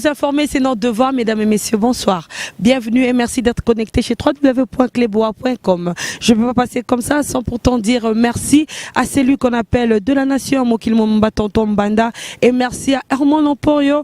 Vous informer, c'est notre devoir, mesdames et messieurs, bonsoir. Bienvenue et merci d'être connectés chez www.cleboa.com. Je ne peux pas passer comme ça sans pourtant dire merci à celui qu'on appelle de la nation, Mokil Momba Tonton Banda, et merci à Herman Emporio,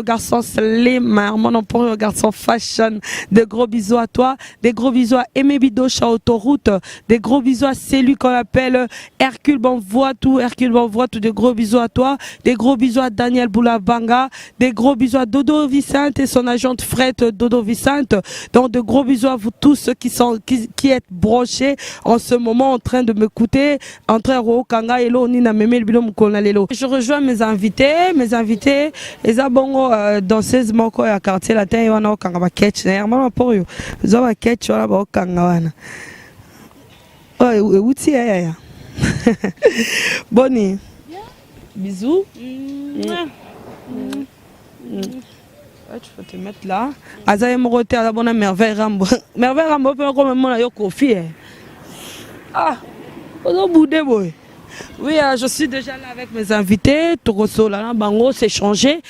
garçon slim, Herman Emporio, garçon fashion. De gros bisous à toi, des gros bisous à Aimé Bidocha Autoroute, des gros bisous à celui qu'on appelle Hercule Bonvoitou, de gros bisous à toi, des gros bisous à Daniel Boulabanga, des gros bisous à Dodo Vicente et son agente fret Dodo Vicente. Donc de gros bisous à vous tous ceux qui êtes brochés en ce moment en train de m'écouter, en train de Kanga Elo Nina Meme Bilom Konalelo. Je rejoins mes invités, les abongo danseuse moko ya quartier latin et wana Kanga ba catch na hermano pour yo. Zo ba catch wana ba Kanga wana. Oh uti ya. Boni. Bisous. Tu peux te mettre là. Azaye Morote à la bonne merveille Rambo. Merveille Rambo peut comme moi yo kofi. Ah, on boudé boy. Oui, je suis déjà là avec mes invités. Toroso là, Bango, c'est changé.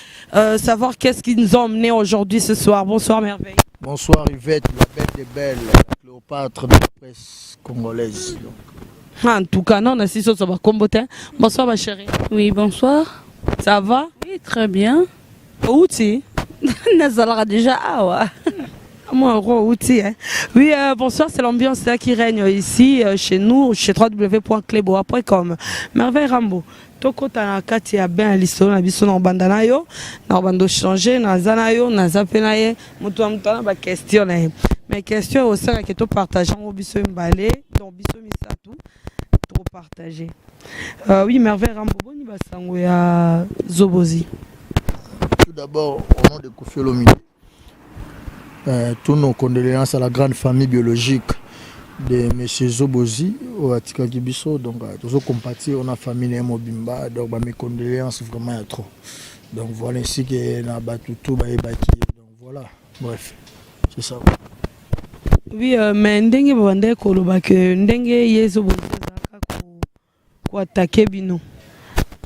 Savoir qu'est-ce qui nous a emmenés aujourd'hui ce soir. Bonsoir Merveille. Bonsoir Yvette, la belle des belles, la Cléopâtre de la presse congolaise. En tout cas, non, on a six autres combattants. Bonsoir ma chérie. Oui, bonsoir. Ça va? Oui, très bien. Où tu? Nazalara déjà, ah ouais. Moi, outil, hein. Oui, bonsoir, c'est l'ambiance là qui règne ici, chez nous, chez www.cleboa.com. Merveille Rambo. Toko tanakati ya ben listo na biso na bandana yo, na bando changer na zana yo, na zapena ye, mutu amtana ba question na ye. Mais question au sein que to partageant au biso mbale, donc biso misatu, to partager. Oui, Merveille Rambo boni basango ya Zobozi. Tout d'abord, au nom de Koffi Olomide, tous nos condoléances à la grande famille biologique de M. Zobozi au Atika Kibiso. Donc, tous nos compatis, on a famille Mobimba, donc mes condoléances vraiment à trop. Donc, voilà ainsi que na battu tout, donc voilà, bref, c'est ça. Oui, mais ndenge bande koloba que ndenge Zobozi ko attaquer bino.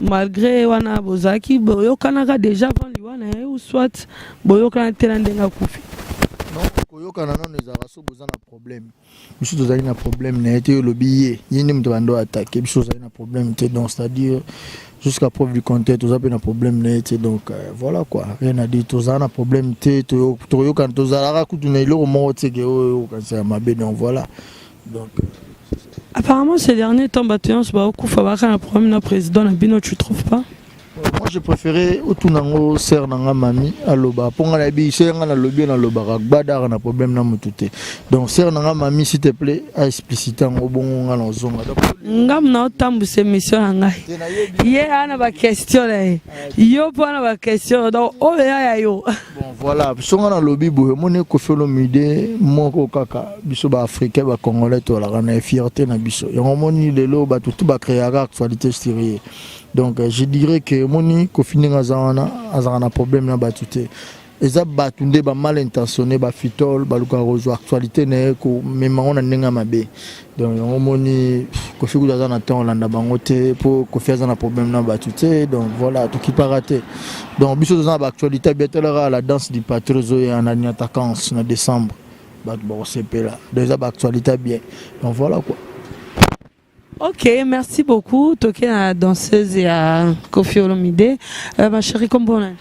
Malgré wana bozaki boyokanaka déjà avant liwana ou soit boyokana tela ndenga kufi. Non, koyokana non ezaka so bozana problème. Biso tozali na problème na été le billet. Yindi mto bando attaquer biso tozali na problème té donc c'est-à-dire jusqu'à preuve du contraire tozali na problème na été donc voilà quoi. Rien à dire tozali na problème té toyokana tozalaka kutuna iloko mo teke o kansa mabe donc voilà. Donc apparemment ces derniers temps battions ba okufa un problème na président na bino, tu trouves pas? Moi je préférais otunango ser nanga mami aloba ponga na bi ser nga na lobi na loba gbada na problème na mutute. Donc ser nanga mami s'il te plaît à expliciter ngo bongo nga na zonga. Ngam na otambu ces mission ngai. Ye ana ba question là. Yo pona ba question donc o ya yo. Bon voilà, songa na lobi boye mone Koffi Olomide moko kaka biso ba africain ba congolais to la na fierté na biso. Yango moni lelo ba tout ba créer actualité sérieux. Donc je dirais que moni Koffi Ngazana azana problème na batute. Eza batunde ba mal intentionné ba fitol ba luka rozo actualité ne ko même on ndenga mabe. Donc on moni Koffi Ngazana temps landa bangote pour Koffi azana problème na batute. Donc voilà tout qui pas raté. Donc biso dans ba actualité bientôt la danse du patrozo et en attaquant en décembre. Ba bon CP là. Déjà ba actualité bien. Donc voilà quoi. Ok, merci beaucoup. Toké la danseuse et à Koffi Olomide. Ma chérie, comment on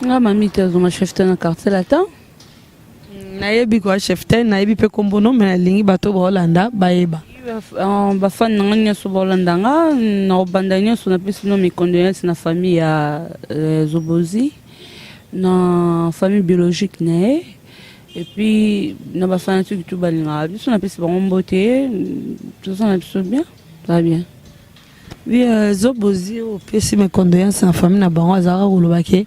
Ah, mamie, tu as ma chef de quartier latin. Nayebi quoi chef ten, nayebi pe kombono, mais lingi bato Holanda, baeba. Bafan nanganya so Holanda nga, na bandanya so na pesi no mes condoléances na famille ya Zobozi, na famille biologique nae. Et puis na bafan tu tout balinga, biso na pesi ba mbote, tout ça na biso bien. Très bien. Oui, Zobozi, au pied, mes condoléances à la famille, Zara Roulobake,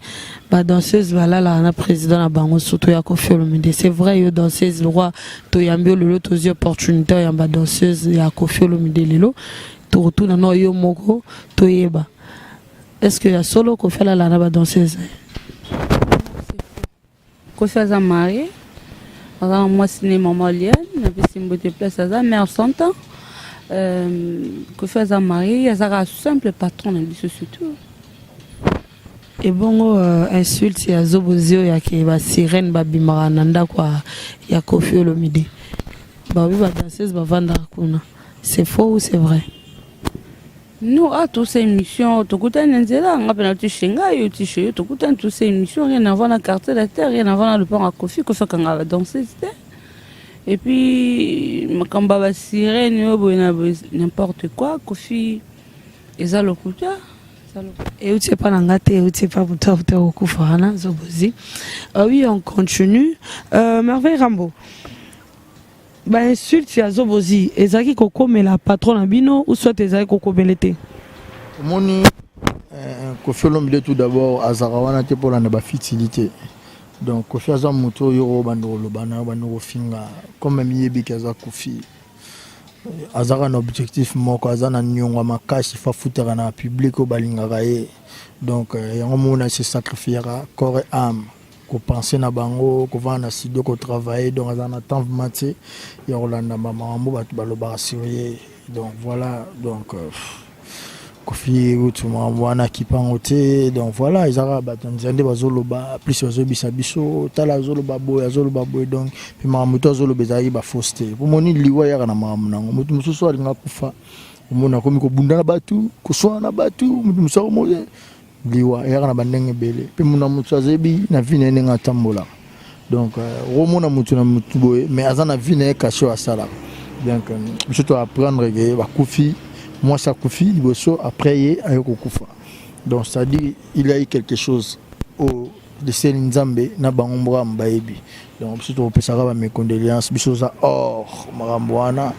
danseuse, voilà, la président na bango, surtout à Koffi Olomide. C'est vrai, yo danseuse, le roi, Toyambio, le lot, aux opportunités, y a ma danseuse, y a Koffi Olomide, lelo, tout retour dans yo moko, Toyeba. Est-ce que y a solo Koffi la danseuse? Koffi a marié, moi, c'est maman Liane, na pesi mbote place à mère Santa. Koffi a marié, il y a un simple patron, surtout. Et bon, insulte ya Zobozio ya ke ba sirène ba bimara nanda kwa ya Koffi Olomide. Bah oui, ba danseuse ba vanda kuna. C'est faux ou c'est vrai? Nous, à toutes ces émissions, tout le nzela, on appelle tu chenga, yo tu chez, tout le toutes ces émissions, rien à voir dans la carte de la terre, rien à voir dans le pont à Koffi, Koffi quand on va danser, et puis quand on va sirène, n'importe quoi, Koffi, et ça le coup Et où tu sais pas l'angate, et où tu sais pas pour toi au Koufana, Zobozi. Oui, on continue. Merveille Rambo. Bah insulte ya Zobozi. Ezaki koko mais la patronne abino ou soit ezaki koko belete. Moni Koffi Olomide tout d'abord azarawana te pour la ba fertilité. Donc Koffi aza moto yoro bandoro lobana bandoro finga comme même yebi kaza Koffi. Azara un objectif moko azana nyonga makasi fa futera na public au balingaka ye. Donc yango mona se sacrifiera corps et âme ko penser na bango ko vana sido ko travailler donc azana temps maté ya Rolanda mama mbo batu baloba sérieux. Donc voilà donc Koffi utuma wana kipangote donc voilà izara batanzande bazoloba plus bazobisa biso tala zoloba boy donc puis mamuto zoloba ezali ba fausseté pour moni liwa ya na mamu nango mutu mususu alinga kufa umona komi ko bunda na batu ko swana na batu mutu musawo moye liwa ya na bandenge bele puis muna mutu azebi na vine nenga tambola donc romona mutu na mutu boy mais azana vine kasho asala donc je dois apprendre que ba Koffi moi ça Koffi liboso après ayoko kufa donc ça dit il y a eu quelque chose au de Selinzambe na bangombra mbaebi donc surtout pesara ba mes condoléances biso za or marambwana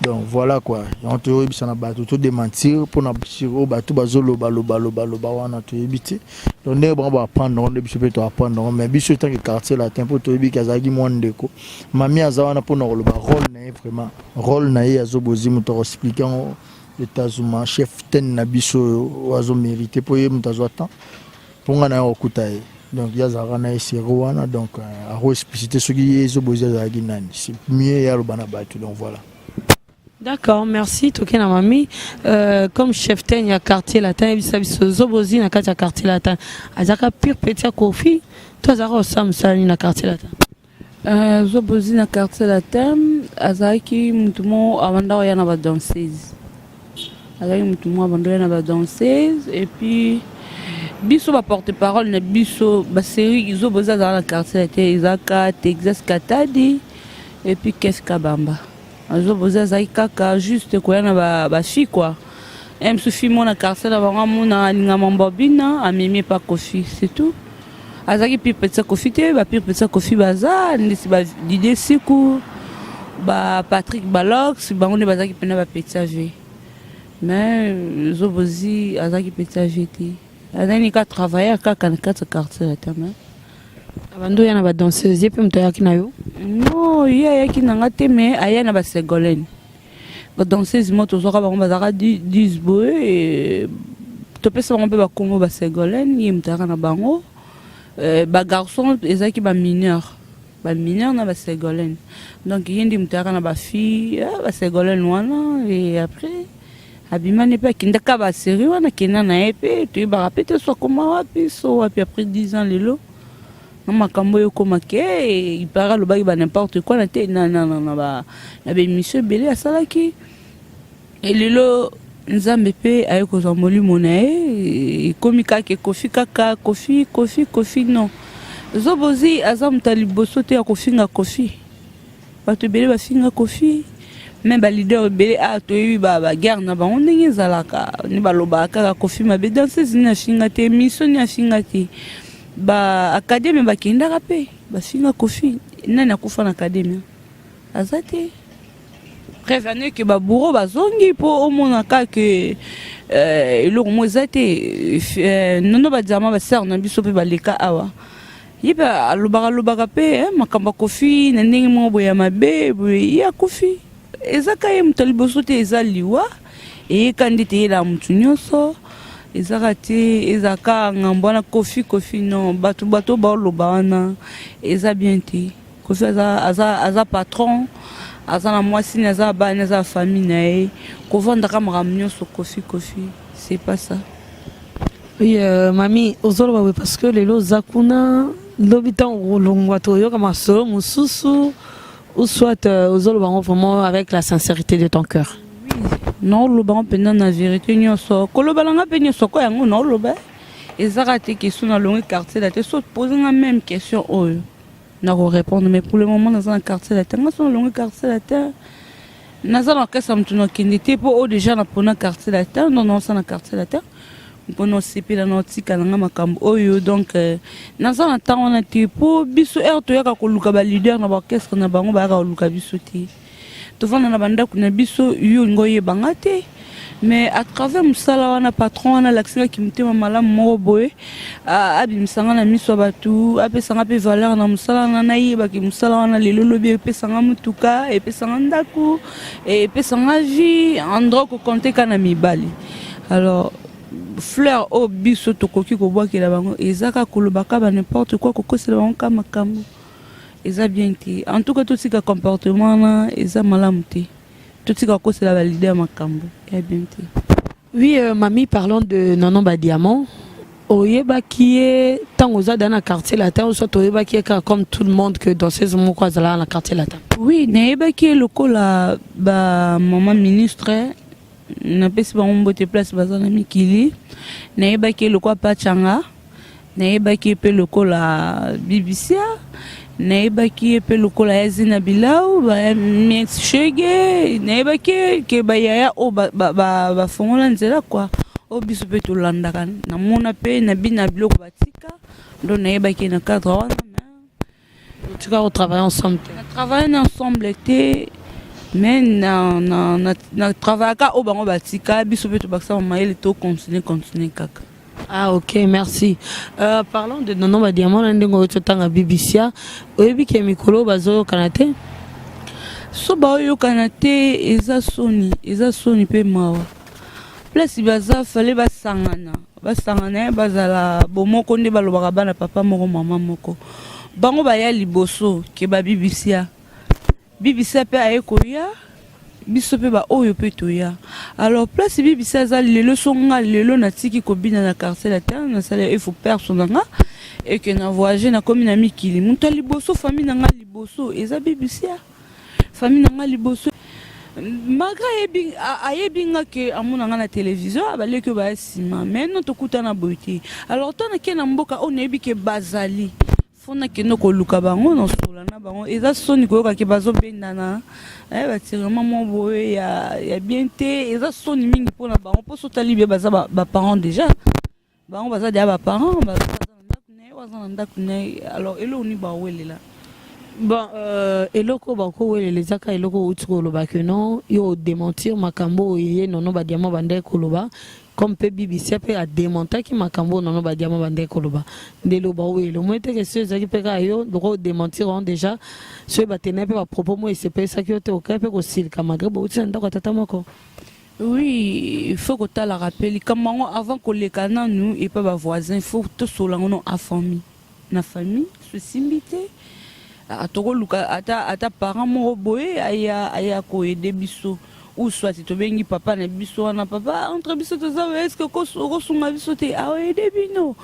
donc voilà quoi on te rebisa na bato to démentir pour na siro bato bazolo baloba wana to ebité donc ne bon ba prendre on biso peut apprendre mais biso tant que quartier latin pour to ebi kazagi mwandeko mami azawana pour na rôle na vraiment rôle na ya Zobozi muto expliquer Etazuma chef ten na biso wazo mérité pour ye mutazo temps pour ngana okutaye donc yazara na esiroana donc a expliciter ce qui est Zobozi za ginani c'est mieux ya lobana batu donc voilà. D'accord, merci Tokena Mami. Comme chef ten ya quartier latin biso Zobozi na kati ya quartier latin azaka pire petit Koffi toi zara osamsani na quartier latin. Zobozi na quartier latin azaki mutumo awanda ya na ba danseuse. Avec mutumo abandonné na ba danseuse et puis biso ba porte-parole na biso ba série Zobozi dans la quartier était Isaka Texas Katadi et puis qu'est-ce Kabamba Zobozi azaki kaka juste quoi na ba fille quoi même suffit mon na quartier na bango mona ninga mambobina amemi pas Koffi c'est tout azaki puis petit Koffi te ba puis petit Koffi baza ndisi ba l'idée siku ba Patrick Balox bango ne bazaki pena ba petit ave. Mais Zobozi azaki petit agité azani ka travailler à 44 quartiers la terme Abando yana ba danseuse pe mto yaki na yo non yaki nanga te mais aya na ba Ségolène ba danseuse moto zoka ba bazaka 10 boy et to pesa ba ba Congo ba Ségolène yimtaka na bango ba garçon ezaki ba mineur na ba Ségolène donc yindi mtaka na ba fille ba Ségolène wana et après abimani pe kindaka ba série wana kina na epe tu ba rapete so koma wapi so wapi après 10 ans lelo na makambo yo koma ke il para lo ba n'importe quoi na te na ba émission belé asalaki et lelo nzambe pe ayeko za molimo na e komi kaka Koffi non Zobozi azam taliboso te ya kofinga Koffi bato belé ba finga Koffi même ba leader belé a to yi ba guerre na ba ndenge zalaka ni ba loba kaka Koffi mabe danseuse na finga te mission na finga te ba académie ba kindaka pe ba finga Koffi nani akufa na académie azate prévenir que ba bourreau ba zongi po omona kaka eloko mo ezate nono ba diama ba sœur na biso pe ba leka awa yiba alobaka pe makamba Koffi na ndenge mo boya mabe ya Koffi ezaka ye mutu liboso te eza liwa eyekandi te ye la mutu nyonso ezaka te ezaka ngambo wana Koffi non bato baoloba wana eza bien te Koffi aza patron aza na mwasi na aza bana aza famille na ye kovandaka makambo nyonso Koffi c'est pas ça. Oui, mami, ozolo parce que les lots zakuna, l'habitant longwatoyo comme un solo, mususu, ou soit ozolo vraiment avec la sincérité de ton cœur. Non, le banc pendant la vérité, nous sommes. Quand le ballon a peigné son quoi, on a le bain. Et ça a été question dans le quartier, la tête, saute poser la même question. Oh, n'a pas répondre, mais pour le moment, dans un quartier, la tête, nous sommes dans le quartier, la tête. Nous avons un cas, nous avons qui n'était pas au déjà dans le quartier, la tête, non, non, c'est dans le quartier, la tête. Pour nous séparer dans notre tic, dans ma cambo, oh, donc, nous avons un temps, on a été pour biso, et tu as qu'à le leader, n'a pas qu'est-ce qu'on a bango, bah, le bisouti. Devant na banda kuna biso yo ngoye bangate mais à travers musala wana patron wana l'action qui mutema malamu mo boye abimsanga na miso batu apesanga pe valeur na musala na yiba ki musala wana lelo lobi epesanga mutuka epesanga ndaku epesanga vie endroit ko compter kana mibali alors fleur au biso tokoki ko boa ki la bango ezaka kolobaka ba n'importe quoi ko kosela bango kama kambo. Bien en tout cas tout ce comportement là eza malamuté tout ce que c'est la validé à makambo bien. Oui mamie, parlons de Nono Badiamo. Oyeba qui est tant aux dans le quartier latin ou soit oyeba qui est comme tout le monde que dans ces moments quoi dans le quartier latin. Oui, nayeba qui est le la ba maman ministre na pesi ba mbote place bazana mikili nayeba qui est le quoi pachanga nayeba qui est le la BBC naiba ki pe lokola ya zina bilau ba mix shege naiba ki ke ba ya o ba fongola nzela quoi o biso pe to landa kan na mona pe na bina biloko batika ndo naiba ki na cadre wana en tout cas on travaille ensemble mais na travaille ka o bango batika biso pe to baksa maile to continuer kaka. Ah ok, merci. Parlons de Nono Badiamo, on a BBC. Oyebi ke mikolo bazo kanate. So ba yo kanate eza soni pe mawa. Place baza fallait basangana bazala bomoko nde balobaka bana papa moko mama moko. Bango ba ya liboso ke ba BBC pe ayekoya. Biso pe ba oyo pe toya alors place BBC za lelo songa lelo na tiki ko bina na quartier la terre na sala il faut personnanga et que na voyager na comme na mikili muta liboso famille na nga liboso eza BBC famille na nga liboso magra ayebinga ke amuna nga na télévision abale ke ba sima mais non to kutana boité alors tana ke na mboka on ebi ke bazali fona ke no ko luka bango no sola na bango eza soni ko ka ke bazo bendana batira maman boye ya bien te eza soni mingi pona bango po so tali be baza ba parents déjà bango baza dia ba parents baza na ndaku ne alors elo ni ba welela bon eloko ba ko welela zaka eloko utiko lo ba que non yo démentir makambo yé Nono Badiamo bande koloba comme pe BBC pe a démonter ki makambo Nono Badiamo bande koloba ndelo ba welo mo te que ceux qui pe ka yo do démentiront déjà ceux batene pe ba propos mo se pe ça ki te o ka pe ko sil kamaga bo tsenda ko tata moko. Oui, il faut que tu la rappelles comment avant que les canons nous et pas voisins, il faut que tu sois en famille, na famille, se simbité. À toko luka ata parents mo boye aya ko aider biso ou soit tu bengi papa na biso na papa entre biso to za est-ce que ko sunga biso te a aider bino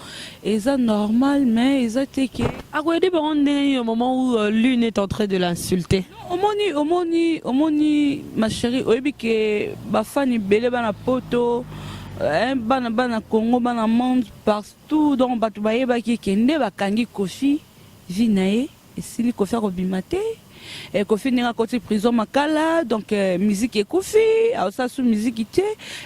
et ça normal mais ils étaient que a ko aider on est au moment où l'une est en train de l'insulter. Omoni ma chérie oyebi ke ba fani belé bana poto bana Congo bana monde partout donc batu bayeba ki kende bakangi kofi vinae esili kofi akobima te kofi ndenge akoti prison makala donc musique ekofi aosa su musique te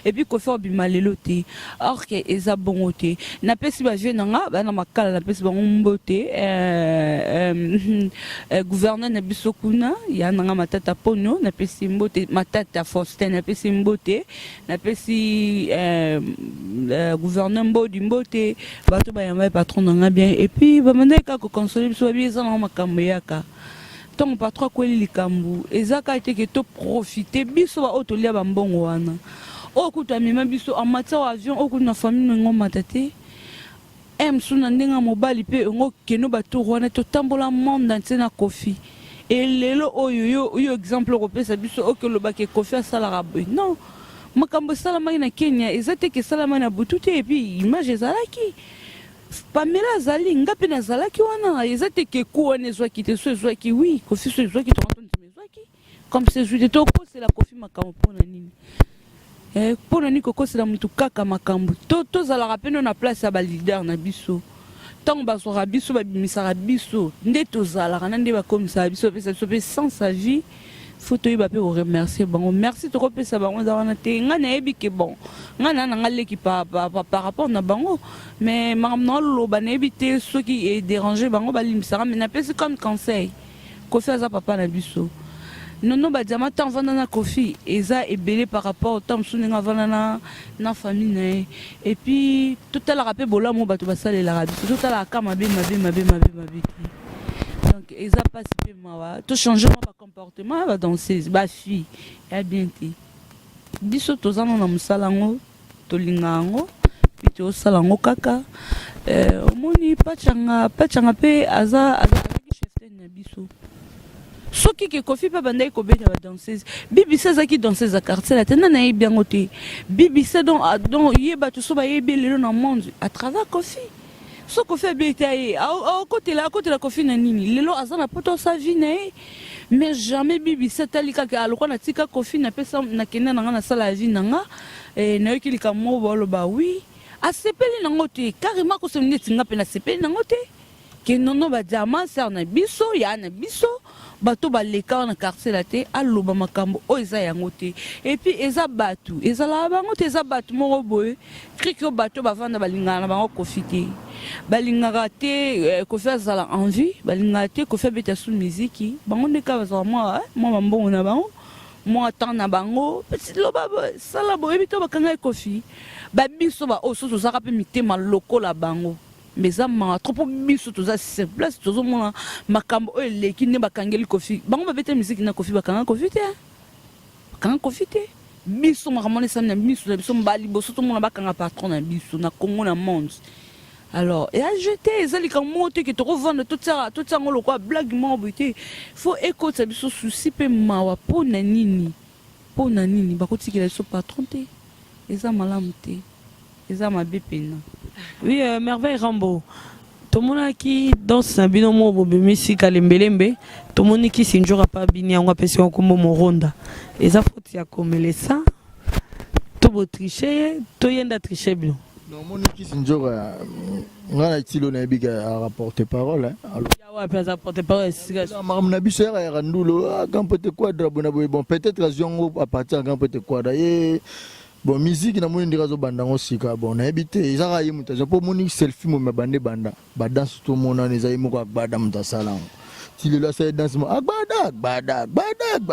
et puis kofi akobima lelo te or ke eza bongo te napesi bavie nanga bana makala napesi bango mbote gouverneur na biso kuna ya nanga matata pono napesi mbote matata Faustin napesi mbote napesi gouverneur mbodi mbote bato bayamba patron nanga bien et puis bamanda kaka consoler biso babi eza nanga makambo yaka ton patron kweli likambu ezaka te ke to profiter biso ba otolia ba mbongo wana okuta mema biso en matière avion okuta na famille ngo matate suna ndenga mobali pe ngo keno bato wana to tambola monde entier na kofi et lelo oyo yo exemple ko pesa biso okelo ba ke kofi asala rabwe non makambo salamaki na Kenya eza te ke salama na butu te et puis image ezalaki Pamela azali nga pe nazalaki wana eza te ke ku wana ezwaki te so ezwaki oui Kofi so ezwaki tonga ezwaki comme c'est juste to kosela Kofi makambo mpona nini mpona nini kokosela mutu kaka makambo tozalaka mpe na place ya balider na biso ntango bazwaka biso babimisaka biso nde tozalaka na nde bakomisaka biso pesa biso mpe sans sa vie faut toyeba mpe koremercier bango merci tokopesa bango eza wana te ngai nayebi ke bon ngai na nanga leki par rapport na bango mais makambo na oloba nayebi te soki edérange bango balimisaka mais napesi comme conseil Kofi aza papa na biso nono badiama ntango vanda na Kofi eza ebele par rapport ntango mosusu ndenge avanda na famille na ye et puis totalaka mpe bolamu bato basalelaka biso totalaka mabe donc eza pasi mpe mawa tochangement bacomportement ya badanseuse bafille ya bien te biso toza na mosala yango tolinga yango puis tosala yango kaka omoni pachanga mpe azalaki cheftaine na biso soki ke Kofi mpe bandaki kobeta badanseuse bibisa ezalaki danseuse ya quartier la te nde nayebi yango te bibisa donc ye bato so bayebi lelo na monde à travers Kofi so Kofi abeta ye akotela Kofi na nini lelo aza na poto sa vie na ye mais jamais bibisa tali kaka alokwa na tika Kofi napesa nakende nanga nasala ya vie nanga nayoki likambo moko baloba oui asepeli nango te carrément kosemi neti nga mpe nasepeli nango te ke nono badiama ser na biso ya na biso bato baleka na quartier la te aloba makambo o eza yango te et puis eza bato ezala bango te eza bato moko boye kriki bato bavanda balingana na bango Kofi te balingaka te Kofi azala envie balingaka te Kofi abeta su miziki bango ndeka bazala mwa bambongo na bango mwa temps na bango loba sala boyebi to bakanga Kofi babiso ba oso tozaka mpe mitema lokola bango mais ça m'a trop biso toza sur place tozomona makambo oyo eleki nde bakangeli Kofi bango babeta miziki na Kofi bakanga Kofi te biso makambo esali na biso na biso mbali boso tomona bakanga patron na biso na Congo na monde alors et a jeté ezali likambo te ke tokovanda totiango lokwa blague moko boye te faut ekotisa biso susi mpe mawa mpona nini bakotikela biso patron te eza malamu te eza mabe pena. Oui, Merveille Rambo. Tomona qui danse na bino mo bobimisi kalembelembe tomoni ki sinjora pa bini yango apesi yango kombo moronda eza foti ya komelesa to bo tricher to yenda tricher bino non moni ki sinjora ngana tilo na biga rapporter parole alors ya wa pesa porter parole siga maram na biso ya randulo gampote quadra bona bon peut-être raison à partir gampote quadra et bon musique na moni ndika zo banda ngo sika bon na ebite ezaka ye mutazo po moni selfie mo mabande banda ba danse to mona neza yimo ko agbada mutasala ti le la sa danse mo agbada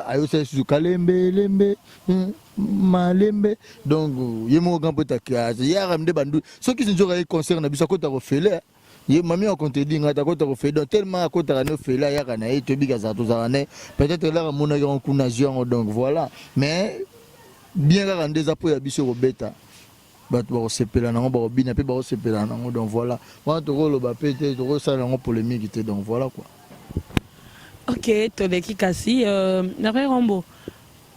ayo se su kalembe lembe malembe donc yemo gampote ka ya ramde bandu so ki sinjoka e concert na biso ko ta ko fele ye mami on compte dire ngata ko ta ko fele donc tellement ko ta no fele ya kana e to biga za to za ne peut-être là mona yo kunazio donc voilà mais bien rare en des appuis à biso robeta bato ba sepela nango ba bina pe ba sepela nango donc voilà quand to rolo ba pété to ça nango polémique était donc voilà quoi. OK Toleki Kasi Merveille Rambo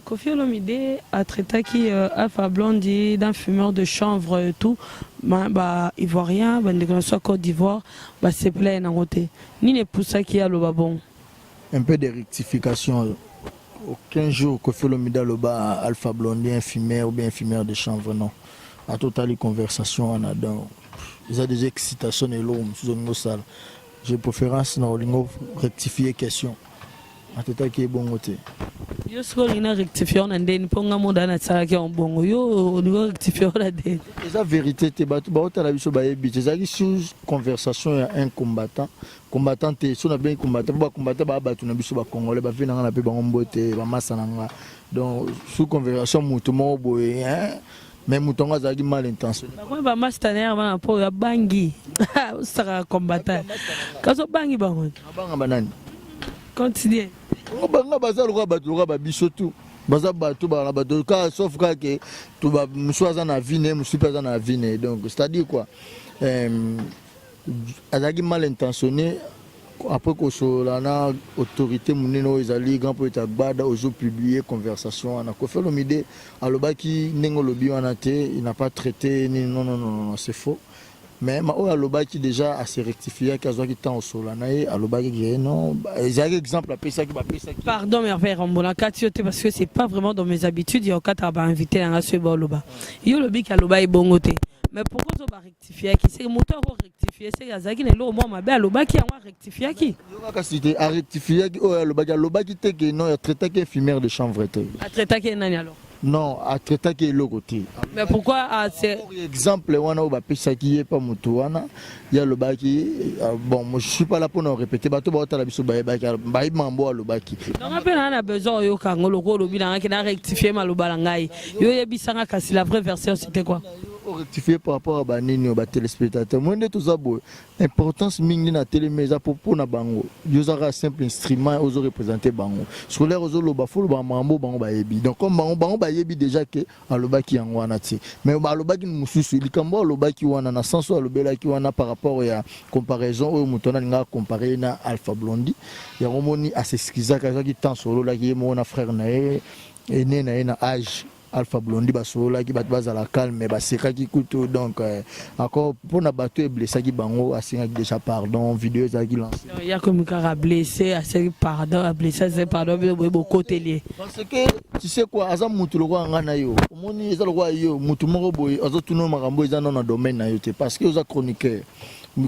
Kofi Olomide a traité qui Alpha Blondy d'un fumeur de chanvre et tout bah ivoirien bah de soit Côte d'Ivoire bah c'est plein en côté ni ne pour ça qui a le bon un peu de rectification. Aucun jour Kofi Olomide Loba Alpha Blondy infirmière ou bien infirmière de chanvre non à totale conversation en adon ils ont des excitations et l'homme sous une salle j'ai préférence non lingo rectifier question à total qui est bon côté yo siko lina rectifier on ndeni ponga moda na tsaka ki on bongo yo lingo rectifier la de la vérité te batu ba otala biso ba yebi ezaki sous conversation ya un combattant te so na bien combattant ba batu na biso ba congolais ba vina na pe ba ngombote ba masana nga donc sous conversation mutu mo boye hein mais mutonga zaki mal intentionné ba ko ba master ba po ya bangi saka combattant kaso bangi ba ko banga banani continue banga bazalo ka batu ka ba biso tout baza bato ba bato ka sauf ka ke to ba mswaza na vine msipa na vine donc c'est à dire quoi azaki mal intentionné après que la autorité muneno ezali grand poète bada ozo publier conversation on a Koffi Olomide alobaki nengo lobi wana te il n'a pas traité ni non c'est faux mais o alobaki déjà à se rectifier qu'azwaki temps solana et alobaki que non ezali exemple après ça qui pardon Merveille Rambola katiote parce que c'est pas vraiment dans mes habitudes yo kata ba invité na ce boloba yo lobi ka loba ibongote mais pourquoi tu vas rectifier qui c'est moteur rectifier c'est azaki ne lo moi mabe alobaki en rectifier qui yo ka cité a rectifier qui o alobaki te que non traité que infirmière de chambre te a traité que nani alors non a traité que le côté mais pourquoi c'est exemple wana o ba pesa qui est pas moto wana ya lobaki bon moi je suis pas là pour nous répéter bato ba otala biso ba mambo alobaki donc après on a besoin yo kango loko lobi na ki na rectifier maloba ngai yo yebisanga kasi la vraie version c'était quoi rectifier par rapport à banini au téléspectateur moi de tout ça bon importance mingi na télé mais pour na bango yo zara simple instrument aux représenter bango sur les réseaux loba fulu ba mambo bango ba yebi donc comme bango ba yebi déjà que alobaki yango wana ti mais alobaki mususu likambo alobaki wana na sens alobelaki wana par rapport à comparaison au mutona nga comparer na Alpha Blondy ya romoni à s'excuser ka qui temps solo la qui mon frère na et né na âge Alpha Blondy basola qui bat bazala calme mais baseka qui coûte donc encore pour na bateau et blessé qui bango asinga déjà pardon vidéo ça qui lance il y a comme un blessé assez pardon blessé c'est pardon beaucoup télé parce que tu sais quoi azam mutu lo kwa ngana yo omoni eza lo kwa yo mutu moko boy azotuno makambo eza na domaine na yo te parce que oza chroniqueur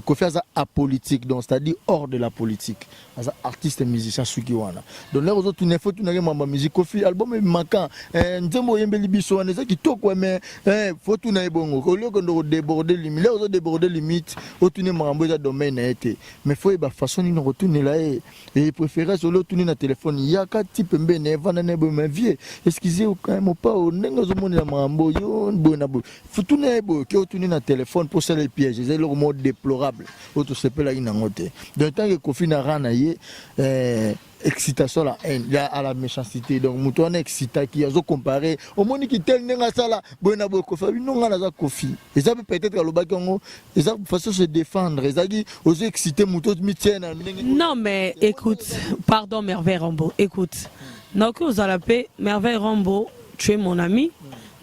Koffi aza apolitique donc c'est-à-dire hors de la politique aza artiste musicien suki wana donc là aux autres ne faut tout mamba musique Koffi album est marquant nzembo yembeli biso wana ezaki toko mais faut tout na ebongo au lieu que déborder limite là aux déborder limite au tourner makambo eza domaine na été mais faut ba façon ni retourner là et préférer sur le tourner na téléphone yaka type mbene vana ne bo mais vieux excusez quand même pas au nengo zo moni na makambo yo bona bo faut tourner bo que tourner na téléphone pour ça les pièges c'est le mot déplorable autre se peut là inangote donc tant que Koffi na rana yé excitation la haine il y a à la méchanceté donc mouton excité qui a comparé au monde qui tel nenga sala bona bo Koffi non ngana za Koffi et ça peut peut-être que le bakongo et ça façon se défendre et ça qui aux excité mouton mitien non mais écoute pardon Merveille Rambo écoute donc vous allez paix Merveille Rambo tu es mon ami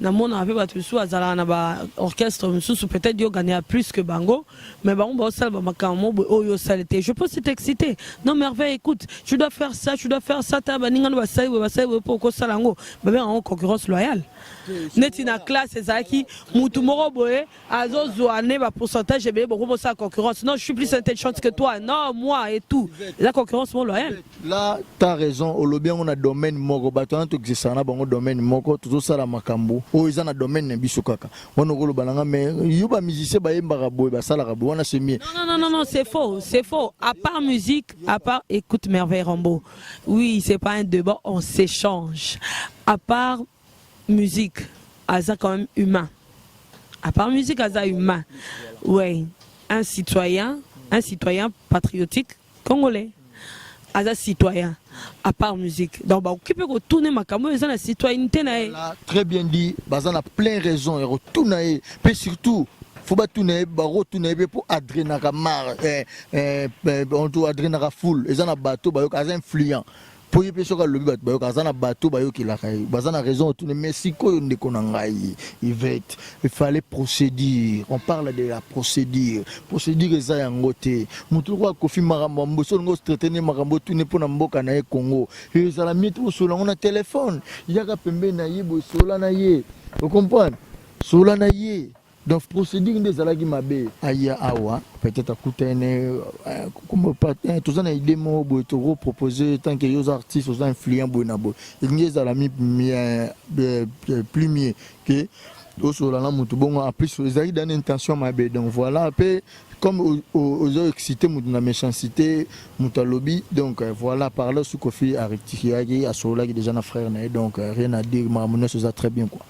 na mona avec ba tusu azala na ba orchestre mususu peut-être yo gagner plus que bango mais bango ba sala ba makambo oyo salité je peux s'être excité non Merveille écoute tu dois faire ça ta baninga ba sai pour ko salango ba en concurrence loyale neti na classe ezaki mutu moko boye azozwane ba pourcentage be beaucoup ça concurrence non je suis plus intelligente que toi non moi et tout la concurrence mon loyale là tu as raison au lobby on a domaine moko batana to exisana bango domaine moko toujours sala makambo o ils en a domaine na biso kaka on ngolo balanga mais yo ba musicien ba yembaka boye ba sala ka boye on a semi non c'est faux à part musique à part écoute Merveille Rambo oui c'est pas un débat on s'échange à part musique Aza quand même humain à part musique Aza humain ouais un citoyen patriotique congolais Aza citoyen à part musique donc bah qui peut retourner makambo ils ont la citoyenneté na très bien dit bazana plein raison et retourner mais surtout faut pas tourner retourner pour adrénaline on doit adrénaline full ils ont un bateau ba yo influent pour y penser que le but ba yo kazana bateau ba yo ki la kai bazana raison tourner mais si ko ndeko na ngai il fallait procéder on parle de la procédure eza yango te mutu kwa Koffi makambo mboso ngo stratégie makambo tourner pour na mboka na Congo ezala mitu sola on a téléphone yaka pembe na yebo sola na ye vous comprenez sola na ye donc procédure des alagi mabe aya awa peut-être à coûter comme pas tous en idée mo bo to proposer tant que les artistes aux influents bonabo il n'y a la plus mieux que sur la mutu bon en plus les aïe dans intention mabe donc voilà après comme aux excité na méchanceté mutalobi donc voilà par là sous Koffi a rectifié à sola qui déjà na frère donc rien à dire mamouna ça très bien quoi.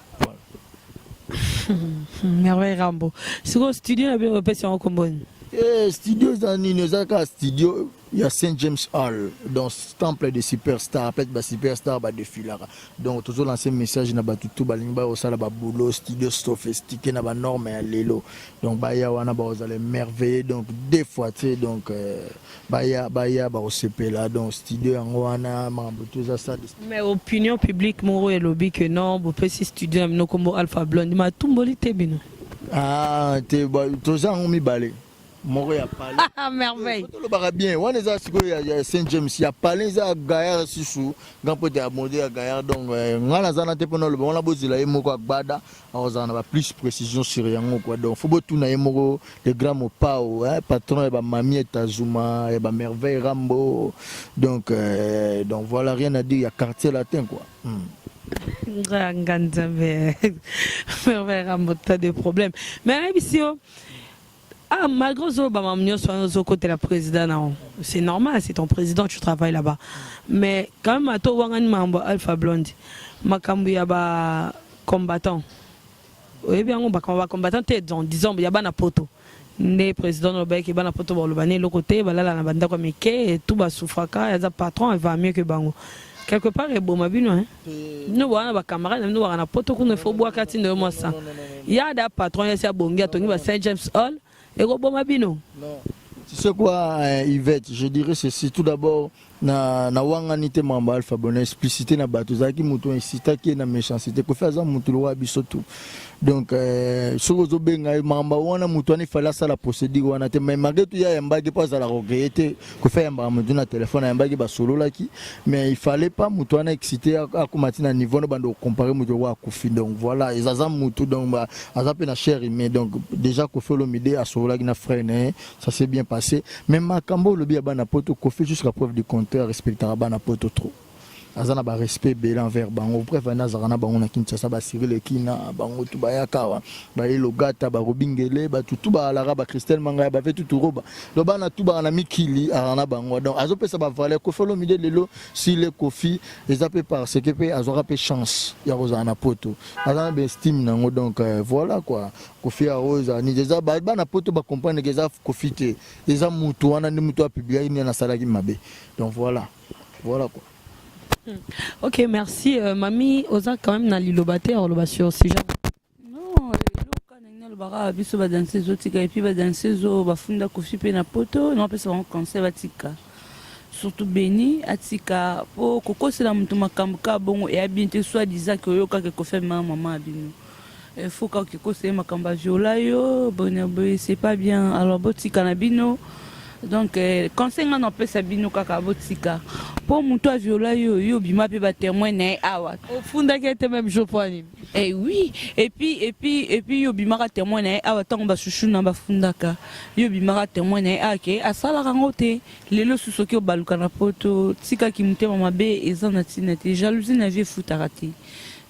Merveille Rambo. C'est quoi studio na bien répétition en combone? Studio zanini zaka studio il y a Saint James Hall, dans ce temple de superstars, peut-être des superstars bah défiler. Donc toujours lancer message na ba tout ba lingba au sala ba boulot studio sophistiqué na ba norme à lelo. Donc bah ya wana ba aux aller merveilleux donc des fois tu sais donc bah ya ba au CP là donc studio en wana mambo tout ça. Mais opinion publique moro et lobby que non, vous pouvez studio no comme Alpha Blondy ma tumboli tebino. Ah, tu bah tout ça on mi balé. Moro ya parlé. Ah merveille. Tout le bara bien. On est à il y a Saint James, il y a parlé ça Gaillard sous grand pote à monter à Gaillard donc ngala zana te pono le on la bozila e moko gbada on a plus précision sur yango quoi donc faut tout na e moko le grand mopao hein patron e ba mami Etazuma e ba merveille Rambo donc voilà rien à dire il y a quartier latin quoi. Merveille Rambo t'as des problèmes. Mais ici ah, malgré ce côté la présidente, c'est normal, c'est ton président, tu travailles là-bas. Mais quand même, à toi, Alpha Blondy, Makambu yaba combattant. Oui, bien, on va combattant, disons, il y a un poto. Le président Nobel qui est un poto, le côté, la bande comme et tout va souffrir, il y a un patron, il va mieux que Bango. Quelque part, il est bon, ma vie, non? Nous avons un camarade, nous avons un poto qu'on ne faut boire qu'à de moi ça. Il y a des patrons, il y a un bon gars, il y a Saint James Hall. Et non. Tu sais quoi, Yvette, je dirais c'est tout d'abord na wanganite mamba Alpha Blondy explicité na batuzaki muto incita qui na méchanceté ko faire ça muto lo bisoto donc sozo benga mamba wana muto ani fala ça la procédure wana te mais malgré tout ya mbagi pas à la regretter ko faire mba muto na téléphone mbagi ba solo laki mais il fallait pas muto ana excité à komati na niveau no bando comparer muto wa kufi donc voilà ils azam muto donc ba azape na cher mais donc déjà ko fait l'omide à solo laki na frère ça s'est bien passé mais makambo le bien bana poto ko fait jusqu'à preuve du contraire respectera bana poto trop azana ba respect bel envers bango préférence zarana bango na Kinshasa ba Cyril Kina bango tu ba yakawa ba elogata ba robingele ba tutu ba alara ba Christelle Manga ba fait tout roba lo bana tu ba na mikili arana bango donc azo pesa ba valeur ko folo mide lelo si le kofi les appé par ce que peut azora pe chance ya rozana poto azana be estime nango donc voilà quoi kofi a rosa ni déjà ba bana poto ba comprendre que ça kofite déjà mutu wana ni mutu a publier ni na salaki mabe donc voilà quoi. Ok, merci. Mamie, osa quand même na lilobate sur si jamais. Non, le bara biso ba danser zotika et puis ba danser zo ba funda kofi pe na poto, non pe ça on conseil batika. Surtout béni atika po koko c'est la mutu makambu ka bongo et abinte soit disant que yo ka ke kofi maman abino. Il faut que c'est makamba viola yo, bon c'est pas bien. Alors botika na bino. Donc conseil on peut sabino kaka botika pour muto viola yo bima pe ba témoin na awa au funda qui était même jour poani eh oui et puis yo bima ka témoin na awa tango ba chouchou na ba fundaka yo bima ka témoin na ake asala rangote lelo susoki obaluka na poto tika ki mutema mabe ezana tinete jalousie na vie futarati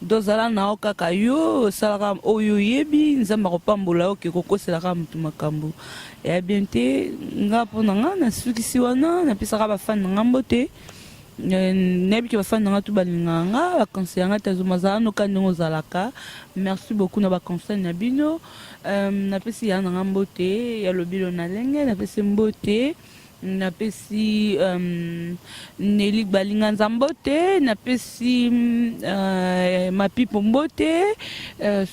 dozala na okaka yo salaka oyo yebi nzamba kopambola oke kokoselaka mutu makambo et bien te nga pona nga na sukisi wana na pisaka ba fan nga mbote nebi ki ba fan nga tu balinga nga ba conseil nga tazuma za no kandengo zalaka merci beaucoup na ba conseil na bino na pesi ya nga mbote ya lobilo na lenge na pesi mbote na pesi Nelly balinga nzambote na pesi mapipo mbote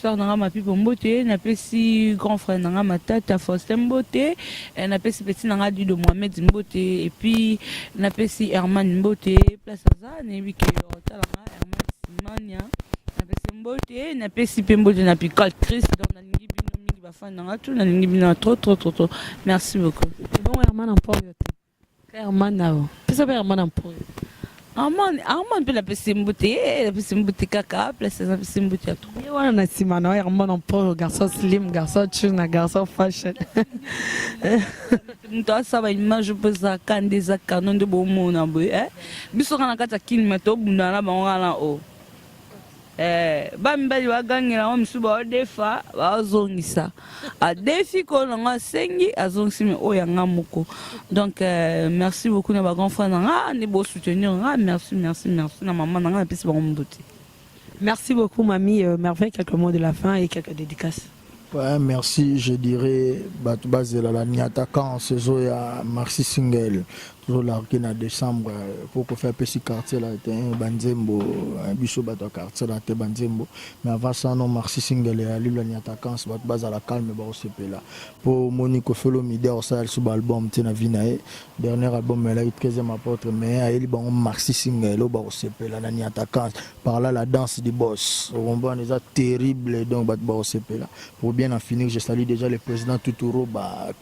soir nanga mapipo mbote na pesi grand frère nanga matata Faustin mbote na pesi petit nanga Dido Mohamed mbote et puis na pesi Herman mbote place za na biki talanga Herman Simania na pesi mbote na pesi mbote na pical Chris donc na lingi bino mingi ba fan nanga tout na lingi bino trop merci beaucoup. Bon Herman en port Herman now. Pesa Herman en port. Armand pe la pesi mbote kaka place za pesi mbote ya trop. Yo wana na sima na Herman en port garçon slim, garçon chuna, garçon fashion. Nto sa ba image pesa kande za kanon de bomo na boye biso kana kata kilima to bunda na bango na o ba mbali bagangela wa msuba odefa bazongisa adefi ko nga sengi azongisi me oya nga moko donc merci beaucoup na ba grand frère nga ne bo soutenir nga merci na maman nga na pesi ba mbote. Merci beaucoup mamie, merveille quelques mots de la fin et quelques dédicaces. Ouais, merci, je dirais Batubazela la ni attaquant Sezo ya Marcy Single toujours largué en décembre pour qu'on fasse un petit quartier là, Banzembo, un bichot bateau quartier là, Banzembo. Mais avant ça, non, Marcy Single et Ali la attaquant, c'est base à la calme, mais aussi là. Pour Monique Felo Midé, ça, elle sous album, tu na Vinae, dernier album, elle a eu 13e apôtre, mais elle bon Marcy Single, au bar aussi là, la attaquant. Par là, la danse du boss, on voit déjà terrible, donc bar aussi là. Pour bien en finir, je salue déjà le président Tuturo,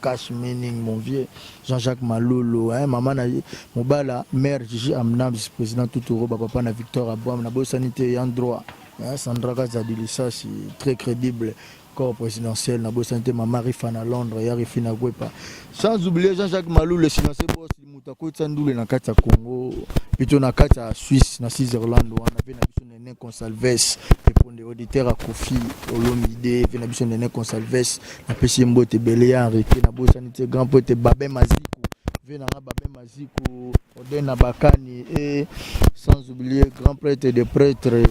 Cash Meaning, mon vieux, Jean-Jacques Malolo, hein, maman. Mon bala, maire Gigi Amnam, vice-président Tuturo, papa na Victor Abouam, na sanité en droit. Sandra Gazadili, ça c'est très crédible. Corps présidentiel, na sanité, ma Marie Fan à Londres, Yarifi na Gwepa. Sans oublier Jean-Jacques Malou, le financier boss, Moutako Tsandoule na Katia Congo, plutôt na Katia Suisse, na Switzerland, on avait na Néné Consalves, pour les auditeurs à Kofi, Olomide, na Biso Néné Consalves, na PCMBO Tebeléa, Enrique, na sanité, grand pote Babé Mazikou. Babé Mazikou, Odena Bakani et sans oublier grand prêtre des prêtres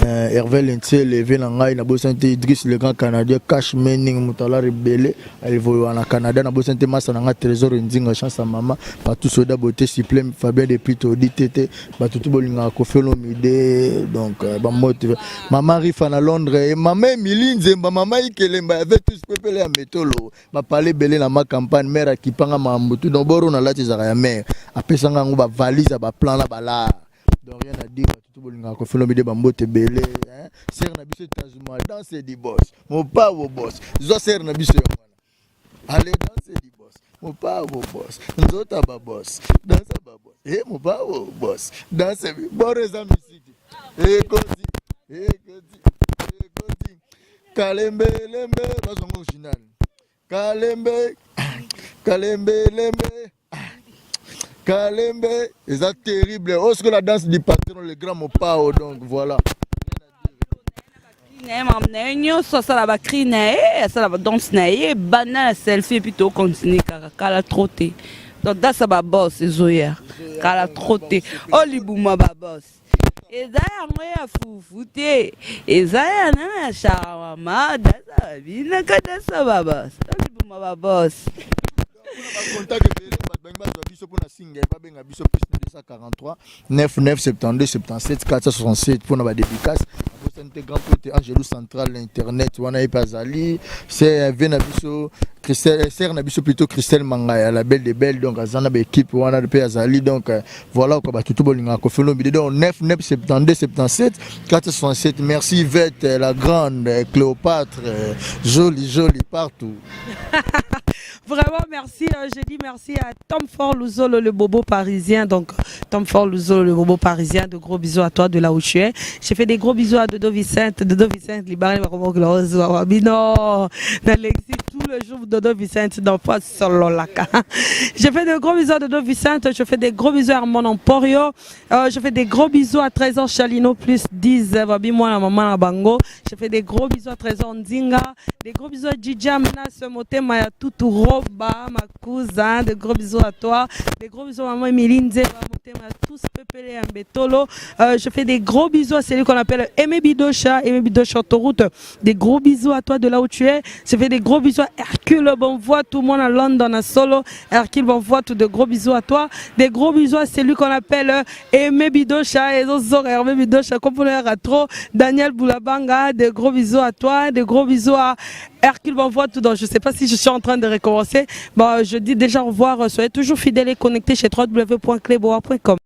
Hervé Lentel et Venangaï, na Santé Idriss le grand Canadien, Cash Mening, Moutala Rebelle, elle voit en Canada, na Santé Massa na Trésor Ndinga chance à maman, pas tout soda beauté Siplem, Fabien Deputo, DTT, pas tout bolinga Kofelo Mide, donc motive. Maman Rifana Londres et maman Emiline Zemba, maman Ikelemba avait tous peuplé à Métolo, m'a parlé belé dans ma campagne, mère qui panga ma moto, dans Boro na la Tizara mère, après ça on va valise à plan là bala. Donc rien à dire, tout le monde a fait le milieu de belé, hein. C'est un abus Tazuma, danser du boss, mon pas au boss, zo c'est un abus. Allez danser du boss, mon pas au boss, nous autres à boss, danser à boss, et mon pas au boss, danser, bon raison musique, et Koti, Kalembe, Lembe, pas son original, Kalembe, Lembe. Kalembe, c'est terrible. Oh, ce que la danse du patron, le grand Mopao, donc voilà. Ça la cri ça la danse banane selfie plutôt continuer kala trotter. Donc dans ça va boss Zoya. Kala trotter. Oh libouma ba boss. Ezaya ngoya fufute. Ezaya na shawama da ça vina kada ça ba boss. Libouma ba boss. Contact pour la single, pas bien à biso plus 243 99 72 77 467 pour la dédicace. Pour grand côté Angelou Central l'internet, on a pas Ali, c'est Venabiso Christelle, c'est Nabiso plutôt Christelle Mangaya, la belle des belles, donc Azana équipe, on a pas Azali, donc voilà quoi tout bolinga ko fait no bidon 99 72 77 467. Merci Yvette la grande Cléopâtre, jolie partout. Vraiment, merci. Je dis merci à Tom Fort Louzolo, le bobo parisien. Donc, Tom Fort Louzolo, le bobo parisien. De gros bisous à toi de là où tu es. J'ai fait des gros bisous à Dodo Vicente. Dodo Vicente, Libaré, Bino, Alexis, tout le jour, Dodo Vicente, dans pas solo laka. Je fais des gros bisous à Dodo Vicente. Je fais des gros bisous à Armand Emporio. Je fais des gros bisous à Trésor Chalino, plus 10, Babi, moi, la maman, la bango. Je fais des gros bisous à Trésor Ndinga. Des gros bisous à Djidja, Menace, Motema, ya Toutouro. Ma cousin, de gros bisous à toi, des gros bisous à maman Emiline Zeba, à tous Pepele et Mbetolo. Je fais des gros bisous à celui qu'on appelle Aimé Bidocha Autoroute. Des gros bisous à toi de là où tu es. Je fais des gros bisous à Hercule Bonvoie, tout le monde à London, à Solo. Hercule Bonvoie, tout de gros bisous à toi. Des gros bisous à celui qu'on appelle Aimé Bidocha et Zozor Hervé Bidocha, component à trop. Daniel Boulabanga, des gros bisous à toi. Des gros bisous à Hercule Bonvoie, tout dans. Je ne sais pas si je suis en train de recommencer. Bon, je dis déjà au revoir. Soyez toujours fidèles et connectés chez www.cleboa.com.